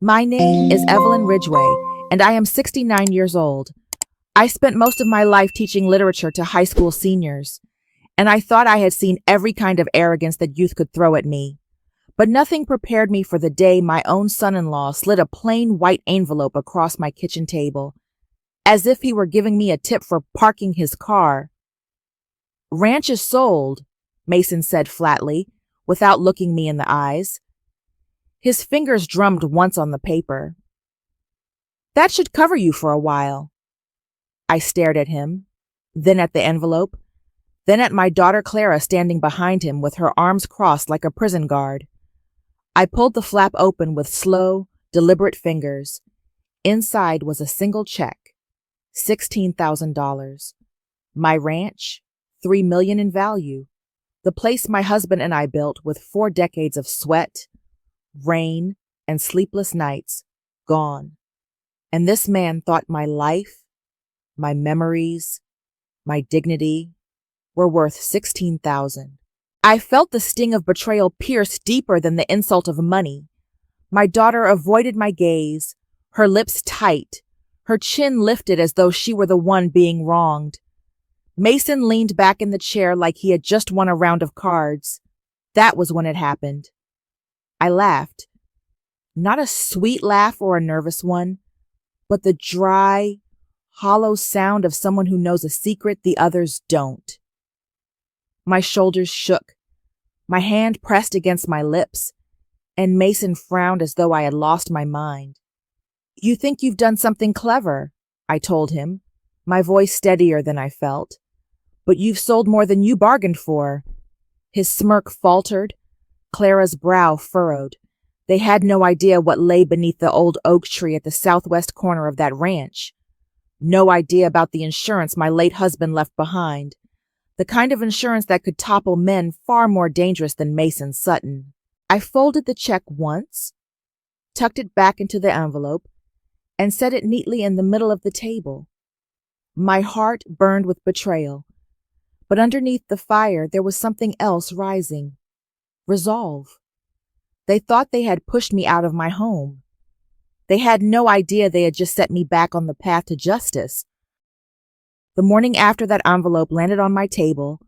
My name is Evelyn Ridgway, and I am 69 years old. I spent most of my life teaching literature to high school seniors, and I thought I had seen every kind of arrogance that youth could throw at me. But nothing prepared me for the day my own son-in-law slid a plain white envelope across my kitchen table, as if he were giving me a tip for parking his car. "Ranch is sold," Mason said flatly, without looking me in the eyes. His fingers drummed once on the paper. "That should cover you for a while." I stared at him, then at the envelope, then at my daughter Clara standing behind him with her arms crossed like a prison guard. I pulled the flap open with slow, deliberate fingers. Inside was a single check, $16,000. My ranch, $3 million in value. The place my husband and I built with 4 decades of sweat, rain, and sleepless nights, gone. And this man thought my life, my memories, my dignity were worth $16,000. I felt the sting of betrayal pierce deeper than the insult of money. My daughter avoided my gaze, her lips tight, her chin lifted as though she were the one being wronged. Mason leaned back in the chair like he had just won a round of cards. That was when it happened. I laughed. Not a sweet laugh or a nervous one, but the dry, hollow sound of someone who knows a secret the others don't. My shoulders shook. My hand pressed against my lips, and Mason frowned as though I had lost my mind. "You think you've done something clever," I told him, my voice steadier than I felt. "But you've sold more than you bargained for." His smirk faltered. Clara's brow furrowed. They had no idea what lay beneath the old oak tree at the southwest corner of that ranch. No idea about the insurance my late husband left behind. The kind of insurance that could topple men far more dangerous than Mason Sutton. I folded the check once, tucked it back into the envelope, and set it neatly in the middle of the table. My heart burned with betrayal, but underneath the fire there was something else rising. Resolve. They thought they had pushed me out of my home. They had no idea they had just set me back on the path to justice. The morning after that envelope landed on my table,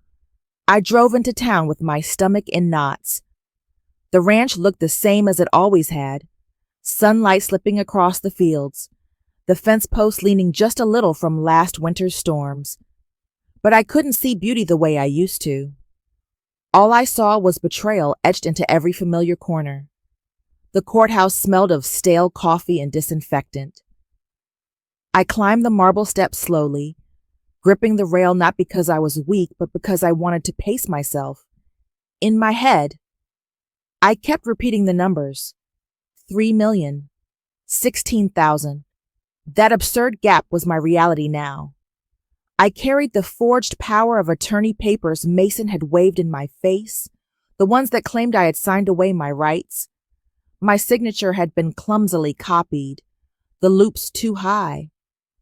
I drove into town with my stomach in knots. The ranch looked the same as it always had, sunlight slipping across the fields, the fence post leaning just a little from last winter's storms. But I couldn't see beauty the way I used to. All I saw was betrayal etched into every familiar corner. The courthouse smelled of stale coffee and disinfectant. I climbed the marble steps slowly, gripping the rail not because I was weak, but because I wanted to pace myself. In my head, I kept repeating the numbers. 3 million, 16,000. That absurd gap was my reality now. I carried the forged power of attorney papers Mason had waved in my face, the ones that claimed I had signed away my rights. My signature had been clumsily copied, the loops too high,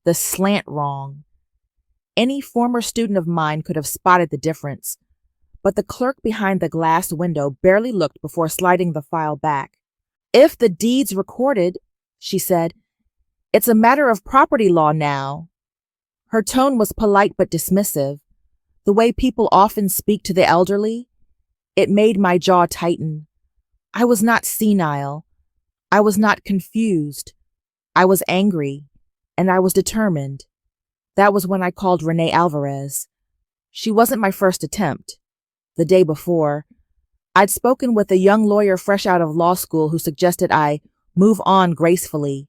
the slant wrong. Any former student of mine could have spotted the difference, but the clerk behind the glass window barely looked before sliding the file back. "If the deed's recorded," she said, "it's a matter of property law now." Her tone was polite but dismissive, the way people often speak to the elderly. It made my jaw tighten. I was not senile. I was not confused. I was angry, and I was determined. That was when I called Renee Alvarez. She wasn't my first attempt. The day before, I'd spoken with a young lawyer fresh out of law school who suggested I move on gracefully.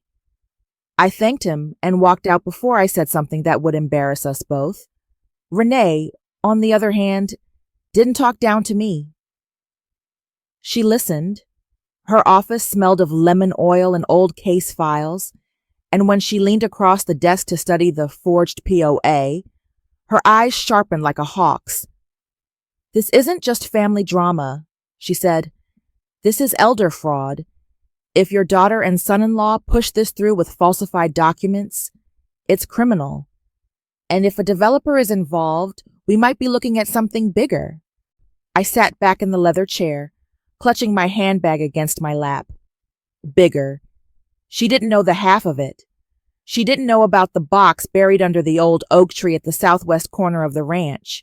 I thanked him and walked out before I said something that would embarrass us both. Renee, on the other hand, didn't talk down to me. She listened. Her office smelled of lemon oil and old case files, and when she leaned across the desk to study the forged POA, her eyes sharpened like a hawk's. "This isn't just family drama," she said. "This is elder fraud. If your daughter and son-in-law push this through with falsified documents, it's criminal. And if a developer is involved, we might be looking at something bigger." I sat back in the leather chair, clutching my handbag against my lap. Bigger. She didn't know the half of it. She didn't know about the box buried under the old oak tree at the southwest corner of the ranch,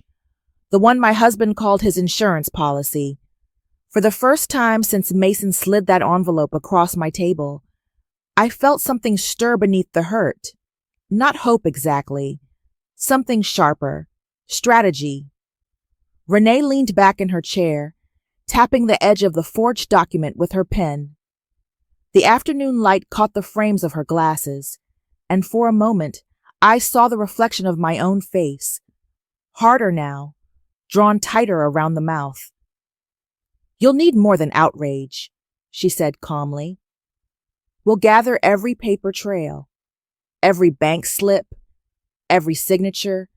the one my husband called his insurance policy. For the first time since Mason slid that envelope across my table, I felt something stir beneath the hurt. Not hope exactly. Something sharper. Strategy. Renee leaned back in her chair, tapping the edge of the forged document with her pen. The afternoon light caught the frames of her glasses, and for a moment I saw the reflection of my own face, harder now, drawn tighter around the mouth. "You'll need more than outrage," she said calmly. "We'll gather every paper trail, every bank slip, every signature.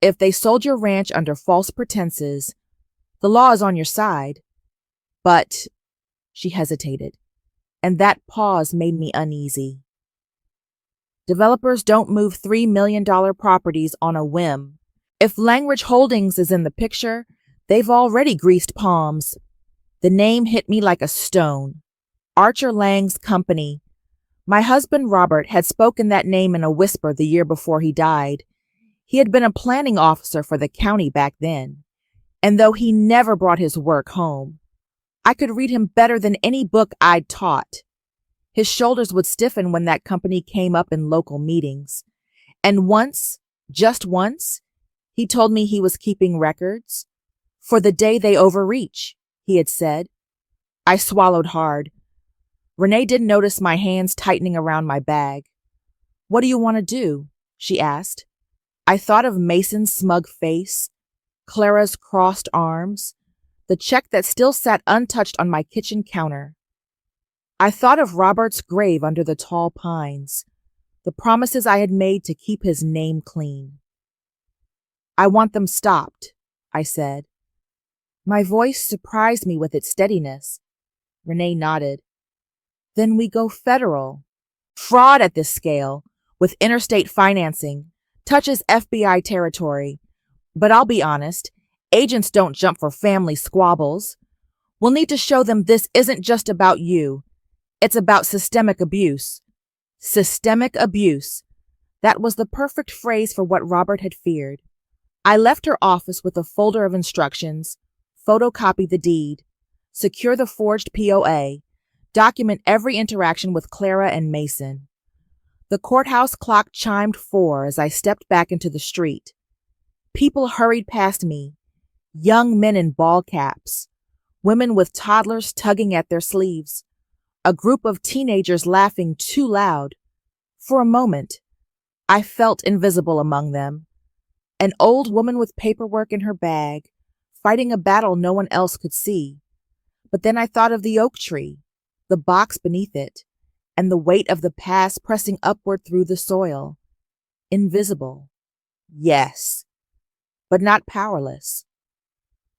If they sold your ranch under false pretenses, the law is on your side. But," she hesitated, and that pause made me uneasy. "Developers don't move $3 million properties on a whim. If Langridge Holdings is in the picture, they've already greased palms." The name hit me like a stone. Archer Lang's company. My husband Robert had spoken that name in a whisper the year before he died. He had been a planning officer for the county back then, and though he never brought his work home, I could read him better than any book I'd taught. His shoulders would stiffen when that company came up in local meetings. And once, just once, he told me he was keeping records. "For the day they overreach," he had said. I swallowed hard. Renee didn't notice my hands tightening around my bag. "What do you want to do?" she asked. I thought of Mason's smug face, Clara's crossed arms, the check that still sat untouched on my kitchen counter. I thought of Robert's grave under the tall pines, the promises I had made to keep his name clean. "I want them stopped," I said. My voice surprised me with its steadiness. Renee nodded. "Then we go federal. Fraud at this scale, with interstate financing, touches FBI territory. But I'll be honest, agents don't jump for family squabbles. We'll need to show them this isn't just about you. It's about systemic abuse." Systemic abuse. That was the perfect phrase for what Robert had feared. I left her office with a folder of instructions: photocopy the deed, secure the forged POA, document every interaction with Clara and Mason. The courthouse clock chimed 4 as I stepped back into the street. People hurried past me, young men in ball caps, women with toddlers tugging at their sleeves, a group of teenagers laughing too loud. For a moment, I felt invisible among them. An old woman with paperwork in her bag, fighting a battle no one else could see. But then I thought of the oak tree, the box beneath it, and the weight of the past pressing upward through the soil. Invisible. Yes, but not powerless.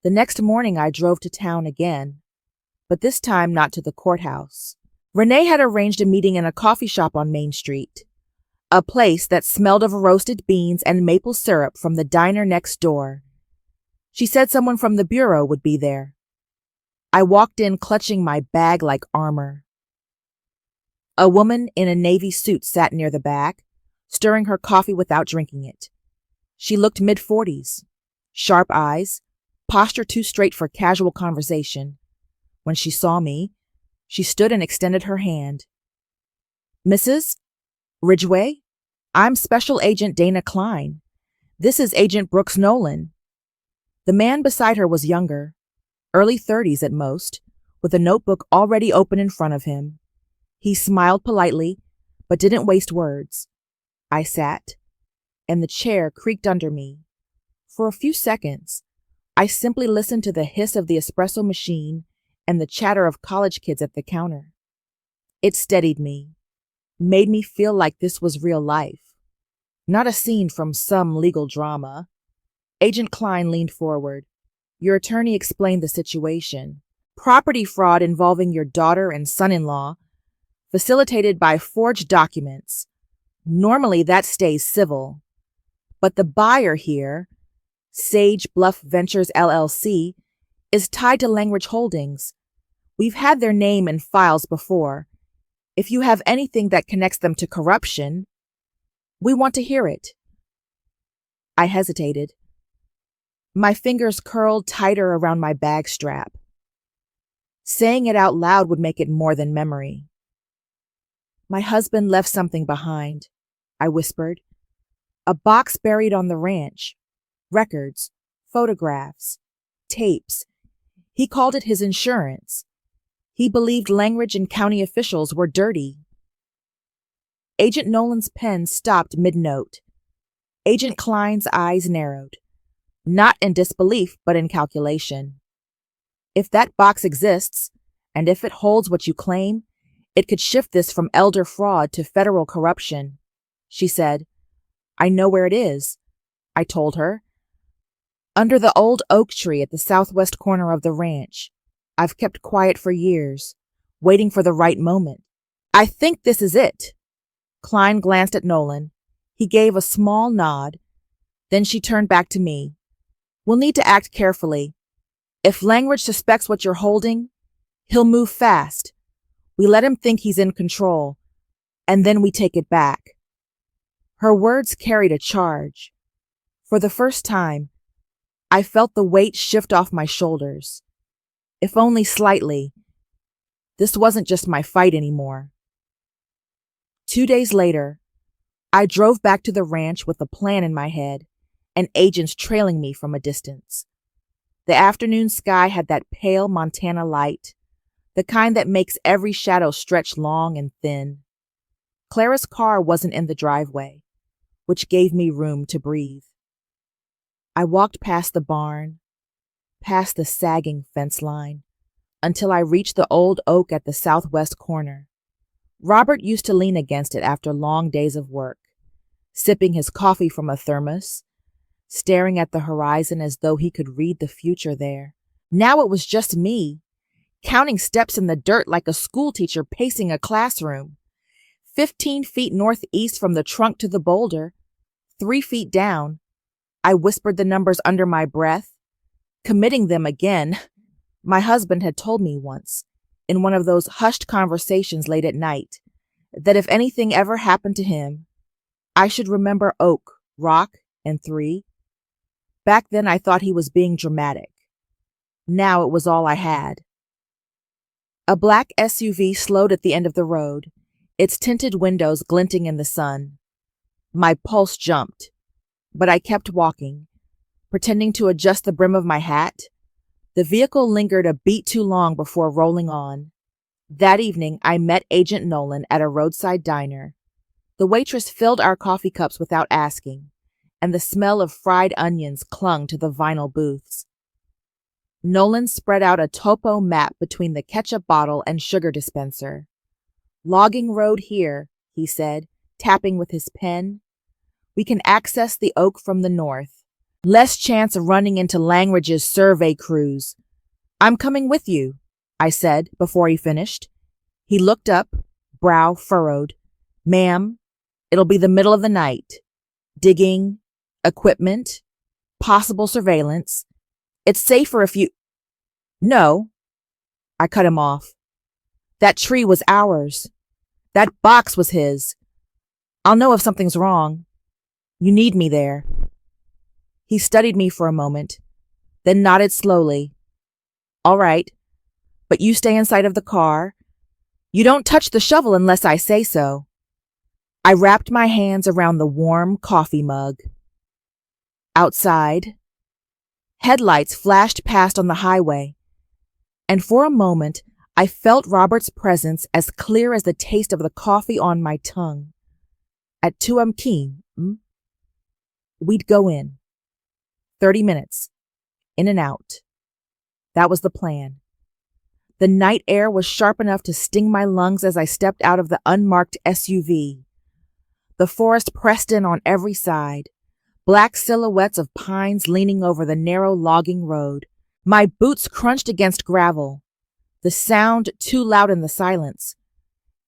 The next morning I drove to town again, but this time not to the courthouse. Renee had arranged a meeting in a coffee shop on Main Street, a place that smelled of roasted beans and maple syrup from the diner next door. She said someone from the bureau would be there. I walked in clutching my bag like armor. A woman in a navy suit sat near the back, stirring her coffee without drinking it. She looked mid-40s, sharp eyes, posture too straight for casual conversation. When she saw me, she stood and extended her hand. "Mrs. Ridgway, I'm Special Agent Dana Klein. This is Agent Brooks Nolan." The man beside her was younger, early 30s at most, with a notebook already open in front of him. He smiled politely, but didn't waste words. I sat, and the chair creaked under me. For a few seconds, I simply listened to the hiss of the espresso machine and the chatter of college kids at the counter. It steadied me, made me feel like this was real life, not a scene from some legal drama. Agent Klein leaned forward. Your attorney explained the situation. Property fraud involving your daughter and son-in-law, facilitated by forged documents. Normally that stays civil. But the buyer here, Sage Bluff Ventures LLC, is tied to Langridge Holdings. We've had their name in files before. If you have anything that connects them to corruption, we want to hear it. I hesitated. My fingers curled tighter around my bag strap. Saying it out loud would make it more than memory. My husband left something behind, I whispered. A box buried on the ranch. Records, photographs, tapes. He called it his insurance. He believed Langridge and county officials were dirty. Agent Nolan's pen stopped mid-note. Agent Klein's eyes narrowed, not in disbelief, but in calculation. If that box exists, and if it holds what you claim, it could shift this from elder fraud to federal corruption. She said, I know where it is, I told her. Under the old oak tree at the southwest corner of the ranch. I've kept quiet for years, waiting for the right moment. I think this is it. Klein glanced at Nolan. He gave a small nod. Then she turned back to me. We'll need to act carefully. If Langridge suspects what you're holding, he'll move fast. We let him think he's in control, and then we take it back. Her words carried a charge. For the first time, I felt the weight shift off my shoulders. If only slightly. This wasn't just my fight anymore. 2 days later, I drove back to the ranch with a plan in my head and agents trailing me from a distance. The afternoon sky had that pale Montana light, the kind that makes every shadow stretch long and thin. Clara's car wasn't in the driveway, which gave me room to breathe. I walked past the barn, past the sagging fence line, until I reached the old oak at the southwest corner. Robert used to lean against it after long days of work, sipping his coffee from a thermos, staring at the horizon as though he could read the future there. Now it was just me, counting steps in the dirt like a schoolteacher pacing a classroom. 15 feet northeast from the trunk to the boulder, 3 feet down. I whispered the numbers under my breath, committing them again. My husband had told me once, in one of those hushed conversations late at night, that if anything ever happened to him, I should remember oak, rock, and 3. Back then I thought he was being dramatic. Now it was all I had. A black SUV slowed at the end of the road, its tinted windows glinting in the sun. My pulse jumped, but I kept walking, pretending to adjust the brim of my hat. The vehicle lingered a beat too long before rolling on. That evening, I met Agent Nolan at a roadside diner. The waitress filled our coffee cups without asking, and the smell of fried onions clung to the vinyl booths. Nolan spread out a topo map between the ketchup bottle and sugar dispenser. Logging road here, he said, tapping with his pen. We can access the oak from the north. Less chance of running into Langridge's survey crews. I'm coming with you, I said before he finished. He looked up, brow furrowed. Ma'am, it'll be the middle of the night. Digging, equipment, possible surveillance. It's safer if you... No, I cut him off. That tree was ours. That box was his. I'll know if something's wrong. You need me there. He studied me for a moment, then nodded slowly. All right, but you stay inside of the car. You don't touch the shovel unless I say so. I wrapped my hands around the warm coffee mug. Outside, headlights flashed past on the highway, and for a moment I felt Robert's presence as clear as the taste of the coffee on my tongue. At Tuamkeen, we'd go in. 30 minutes, in and out. That was the plan. The night air was sharp enough to sting my lungs as I stepped out of the unmarked SUV. The forest pressed in on every side, black silhouettes of pines leaning over the narrow logging road. My boots crunched against gravel, the sound too loud in the silence.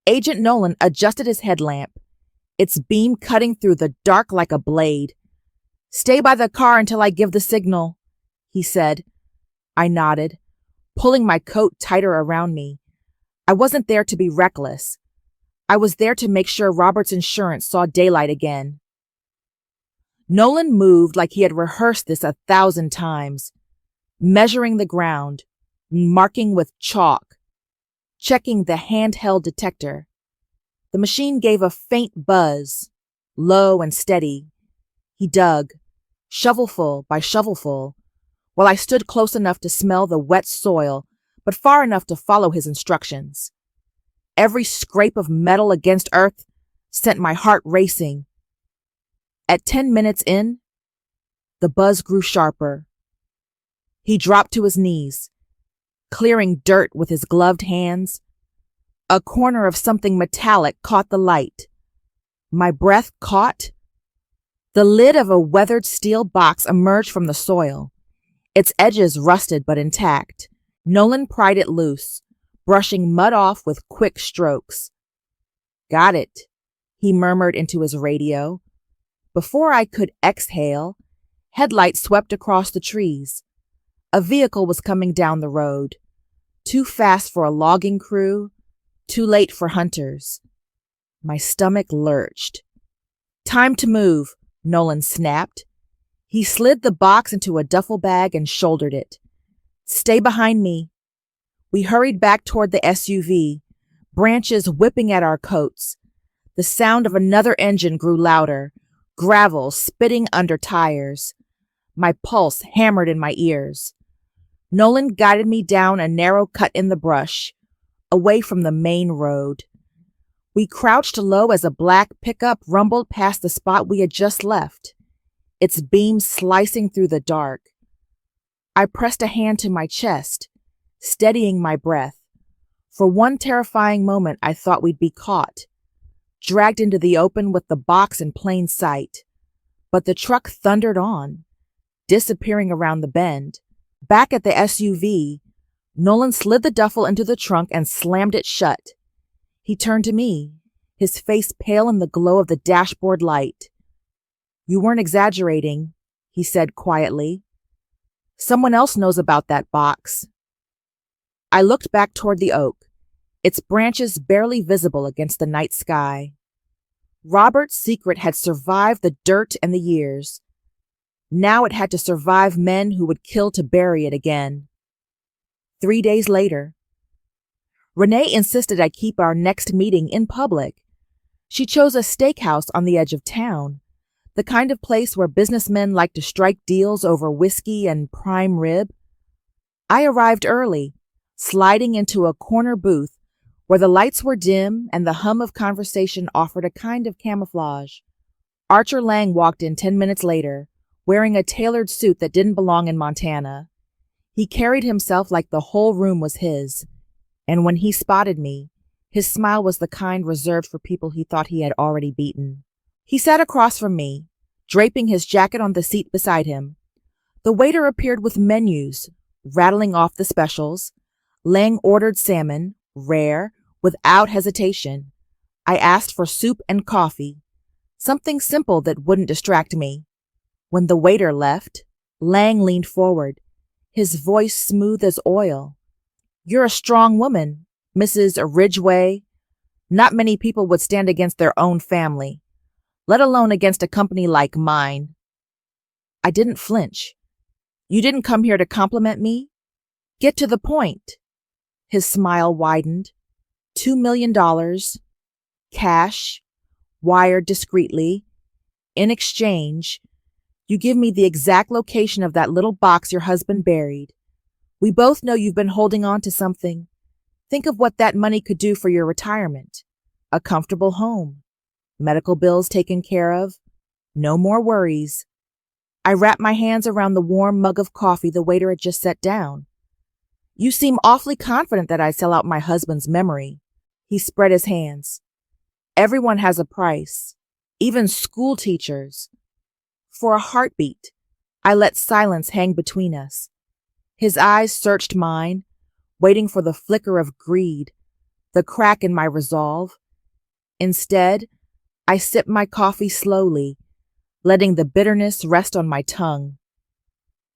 Agent Nolan adjusted his headlamp, its beam cutting through the dark like a blade. Stay by the car until I give the signal, he said. I nodded, pulling my coat tighter around me. I wasn't there to be reckless. I was there to make sure Robert's insurance saw daylight again. Nolan moved like he had rehearsed this 1,000 times, measuring the ground, marking with chalk, checking the handheld detector. The machine gave a faint buzz, low and steady. He dug, shovelful by shovelful, while I stood close enough to smell the wet soil, but far enough to follow his instructions. Every scrape of metal against earth sent my heart racing. At 10 minutes in, the buzz grew sharper. He dropped to his knees, clearing dirt with his gloved hands. A corner of something metallic caught the light. My breath caught. The lid of a weathered steel box emerged from the soil, its edges rusted but intact. Nolan pried it loose, brushing mud off with quick strokes. "Got it," he murmured into his radio. Before I could exhale, headlights swept across the trees. A vehicle was coming down the road, too fast for a logging crew, too late for hunters. My stomach lurched. "Time to move," Nolan snapped. He slid the box into a duffel bag and shouldered it. "Stay behind me." We hurried back toward the SUV, branches whipping at our coats. The sound of another engine grew louder, gravel spitting under tires. My pulse hammered in my ears. Nolan guided me down a narrow cut in the brush, away from the main road. We crouched low as a black pickup rumbled past the spot we had just left, its beams slicing through the dark. I pressed a hand to my chest, steadying my breath. For one terrifying moment, I thought we'd be caught, dragged into the open with the box in plain sight. But the truck thundered on, disappearing around the bend. Back at the SUV, Nolan slid the duffel into the trunk and slammed it shut. He turned to me, his face pale in the glow of the dashboard light. "You weren't exaggerating," he said quietly. "Someone else knows about that box." I looked back toward the oak, its branches barely visible against the night sky. Robert's secret had survived the dirt and the years. Now it had to survive men who would kill to bury it again. 3 days later, Renee insisted I keep our next meeting in public. She chose a steakhouse on the edge of town, the kind of place where businessmen like to strike deals over whiskey and prime rib. I arrived early, sliding into a corner booth where the lights were dim and the hum of conversation offered a kind of camouflage. Archer Lang walked in 10 minutes later, wearing a tailored suit that didn't belong in Montana. He carried himself like the whole room was his, and when he spotted me, his smile was the kind reserved for people he thought he had already beaten. He sat across from me, draping his jacket on the seat beside him. The waiter appeared with menus, rattling off the specials. Lang ordered salmon, rare, without hesitation. I asked for soup and coffee, something simple that wouldn't distract me. When the waiter left, Lang leaned forward, his voice smooth as oil. "You're a strong woman, Mrs. Ridgway. Not many people would stand against their own family, let alone against a company like mine." I didn't flinch. "You didn't come here to compliment me? Get to the point." His smile widened. $2 million, cash, wired discreetly. In exchange, you give me the exact location of that little box your husband buried. We both know you've been holding on to something. Think of what that money could do for your retirement. A comfortable home, medical bills taken care of, no more worries. I wrapped my hands around the warm mug of coffee the waiter had just set down. "You seem awfully confident that I'd sell out my husband's memory." He spread his hands. "Everyone has a price, even school teachers." For a heartbeat, I let silence hang between us. His eyes searched mine, waiting for the flicker of greed, the crack in my resolve. Instead, I sipped my coffee slowly, letting the bitterness rest on my tongue.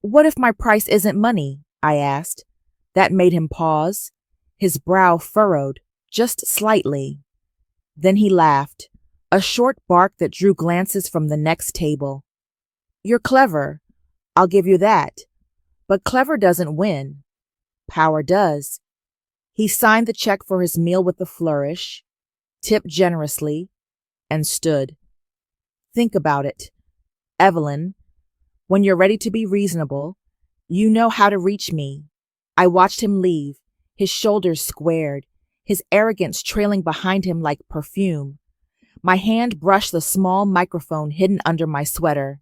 "What if my price isn't money?" I asked. That made him pause, his brow furrowed, just slightly. Then he laughed, a short bark that drew glances from the next table. You're clever, I'll give you that. But clever doesn't win. Power does. He signed the check for his meal with a flourish, tipped generously, and stood. Think about it, Evelyn. When you're ready to be reasonable, you know how to reach me. I watched him leave, his shoulders squared, his arrogance trailing behind him like perfume. My hand brushed the small microphone hidden under my sweater.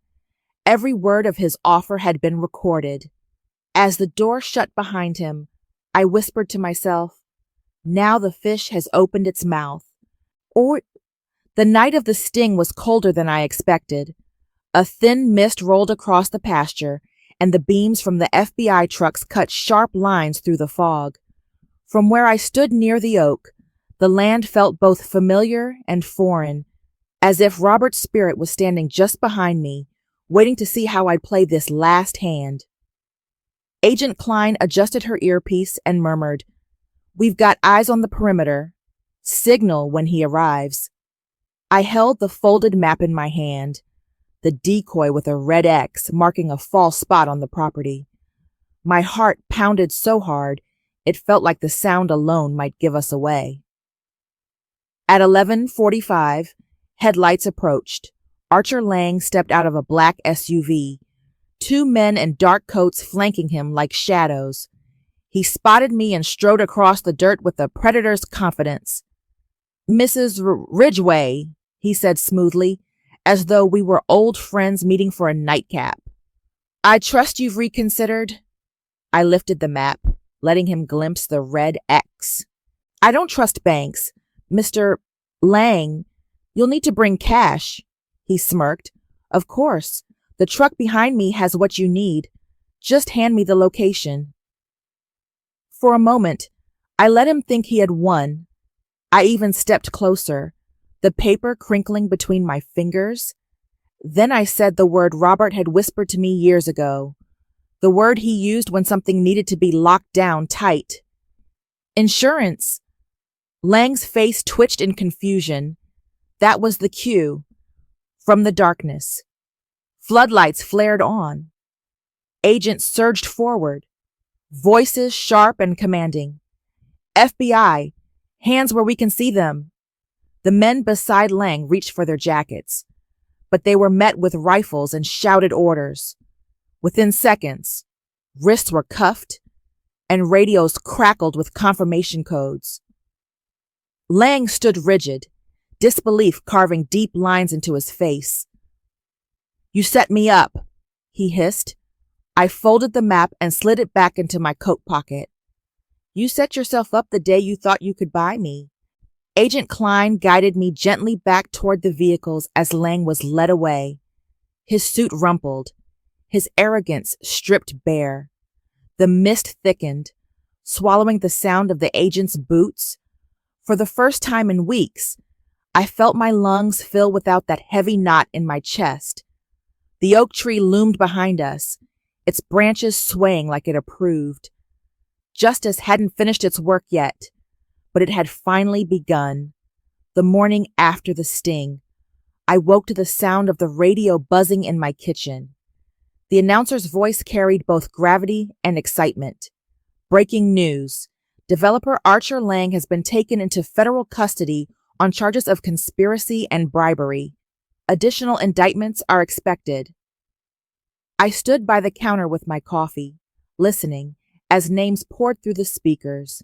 Every word of his offer had been recorded. As the door shut behind him, I whispered to myself, now the fish has opened its mouth. Or the night of the sting was colder than I expected. A thin mist rolled across the pasture, and the beams from the FBI trucks cut sharp lines through the fog. From where I stood near the oak, the land felt both familiar and foreign, as if Robert's spirit was standing just behind me, waiting to see how I'd play this last hand. Agent Klein adjusted her earpiece and murmured, We've got eyes on the perimeter. Signal when he arrives. I held the folded map in my hand, the decoy with a red X marking a false spot on the property. My heart pounded so hard, it felt like the sound alone might give us away. At 11:45, headlights approached. Archer Lang stepped out of a black SUV, two men in dark coats flanking him like shadows. He spotted me and strode across the dirt with a predator's confidence. Mrs. Ridgway, he said smoothly, as though we were old friends meeting for a nightcap. I trust you've reconsidered? I lifted the map, letting him glimpse the red X. I don't trust banks. Mr. Lang, you'll need to bring cash, he smirked. Of course. The truck behind me has what you need. Just hand me the location. For a moment, I let him think he had won. I even stepped closer, the paper crinkling between my fingers. Then I said the word Robert had whispered to me years ago, the word he used when something needed to be locked down tight. Insurance. Lang's face twitched in confusion. That was the cue. From the darkness. Floodlights flared on. Agents surged forward, voices sharp and commanding. FBI, hands where we can see them. The men beside Lang reached for their jackets, but they were met with rifles and shouted orders. Within seconds, wrists were cuffed and radios crackled with confirmation codes. Lang stood rigid, disbelief carving deep lines into his face. You set me up, he hissed. I folded the map and slid it back into my coat pocket. You set yourself up the day you thought you could buy me. Agent Klein guided me gently back toward the vehicles as Lang was led away. His suit rumpled, his arrogance stripped bare. The mist thickened, swallowing the sound of the agent's boots. For the first time in weeks, I felt my lungs fill without that heavy knot in my chest. The oak tree loomed behind us, its branches swaying like it approved. Justice hadn't finished its work yet, but it had finally begun. The morning after the sting, I woke to the sound of the radio buzzing in my kitchen. The announcer's voice carried both gravity and excitement. Breaking news. Developer Archer Lang has been taken into federal custody on charges of conspiracy and bribery. Additional indictments are expected. I stood by the counter with my coffee, listening as names poured through the speakers.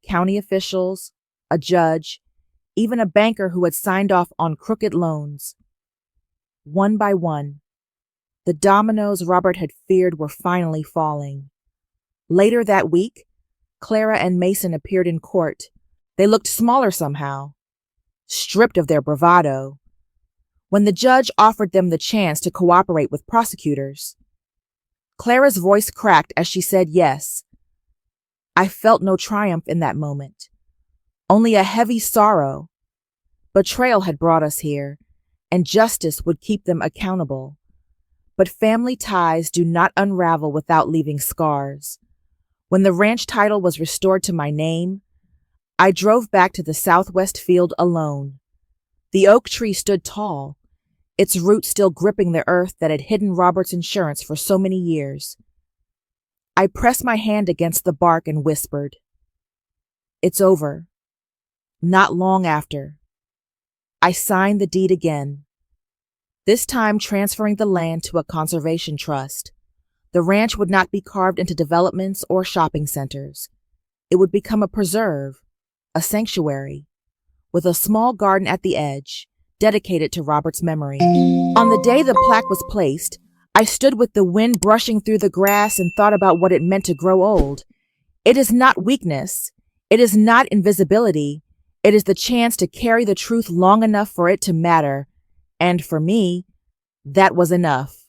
County officials, a judge, even a banker who had signed off on crooked loans. One by one, the dominoes Robert had feared were finally falling. Later that week, Clara and Mason appeared in court. They looked smaller somehow, stripped of their bravado. When the judge offered them the chance to cooperate with prosecutors, Clara's voice cracked as she said yes. I felt no triumph in that moment, only a heavy sorrow. Betrayal had brought us here, and justice would keep them accountable. But family ties do not unravel without leaving scars. When the ranch title was restored to my name, I drove back to the Southwest field alone. The oak tree stood tall, its roots still gripping the earth that had hidden Robert's insurance for so many years. I pressed my hand against the bark and whispered, "It's over." Not long after, I signed the deed again, this time transferring the land to a conservation trust. The ranch would not be carved into developments or shopping centers. It would become a preserve, a sanctuary, with a small garden at the edge, dedicated to Robert's memory. On the day the plaque was placed, I stood with the wind brushing through the grass and thought about what it meant to grow old. It is not weakness. It is not invisibility. It is the chance to carry the truth long enough for it to matter. And for me, that was enough.